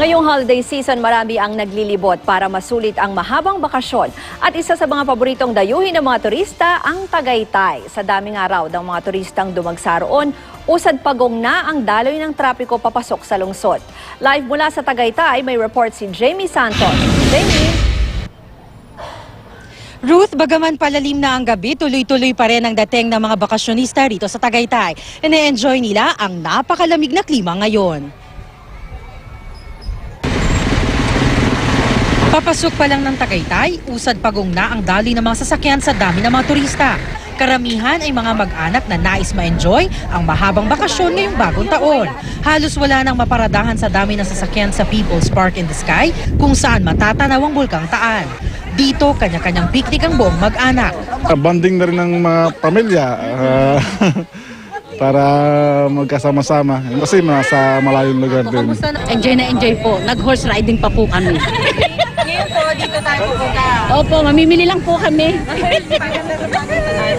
Ngayong holiday season, marami ang naglilibot para masulit ang mahabang bakasyon. At isa sa mga paboritong dayuhin ng mga turista, ang Tagaytay. Sa daming araw ng mga turistang dumagsa roon, usad pagong na ang daloy ng trapiko papasok sa lungsod. Live mula sa Tagaytay, may report si Jamie Santos. Jamie! Ruth, bagaman palalim na ang gabi, tuloy-tuloy pa rin ang dating ng mga bakasyonista rito sa Tagaytay. Ine-enjoy nila ang napakalamig na klima ngayon. Papasok pa lang ng Tagaytay, usad pagong na ang daloy ng mga sasakyan sa dami ng mga turista. Karamihan ay mga mag-anak na nais ma-enjoy ang mahabang bakasyon ngayong bagong taon. Halos wala nang maparadahan sa dami ng sasakyan sa People's Park in the Sky kung saan matatanaw ang Bulkang Taan. Dito, kanya-kanyang picnic ang buong mag-anak. Banding na rin ng mga pamilya para magkasama-sama. Kasi nasa malayong lugar din. Enjoy na enjoy po. Nag-horse riding pa po kami. Ngayon po, dito tayo pupunta. Opo, mamimili lang po kami.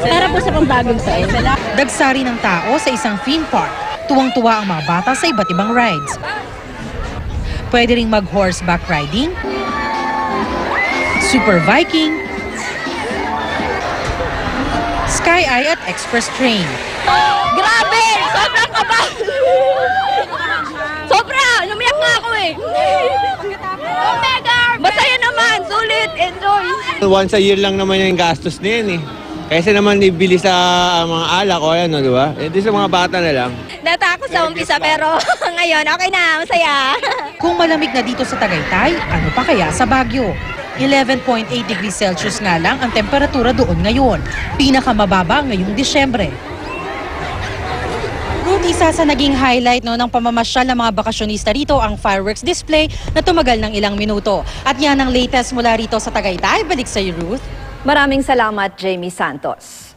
Para po sa pambagong sayo. Dagsari ng tao sa isang theme park. Tuwang-tuwa ang mga bata sa iba't ibang rides. Pwede ring mag-horseback riding, Super Viking, Sky Eye at Express Train. Grabe! Sobrang kaba! Sobra! Lumiyak nga ako eh! Oh, mega! Masaya naman! Sulit! Enjoy! Once a year lang naman yung gastos na yan eh. Kaysa naman ibili sa mga alak o ano, di ba? Eh, di sa mga bata na lang. Natakot sa umpisa pero ngayon okay na, masaya. Kung malamig na dito sa Tagaytay, ano pa kaya sa Baguio? 11.8 degrees Celsius nga lang ang temperatura doon ngayon. Pinakamababa ngayong Disyembre. Ruth, isa sa naging highlight ng pamamasyal ng mga bakasyonista rito ang fireworks display na tumagal ng ilang minuto. At yan ang latest mula rito sa Tagaytay. Balik sa iyo, Ruth. Maraming salamat, Jamie Santos.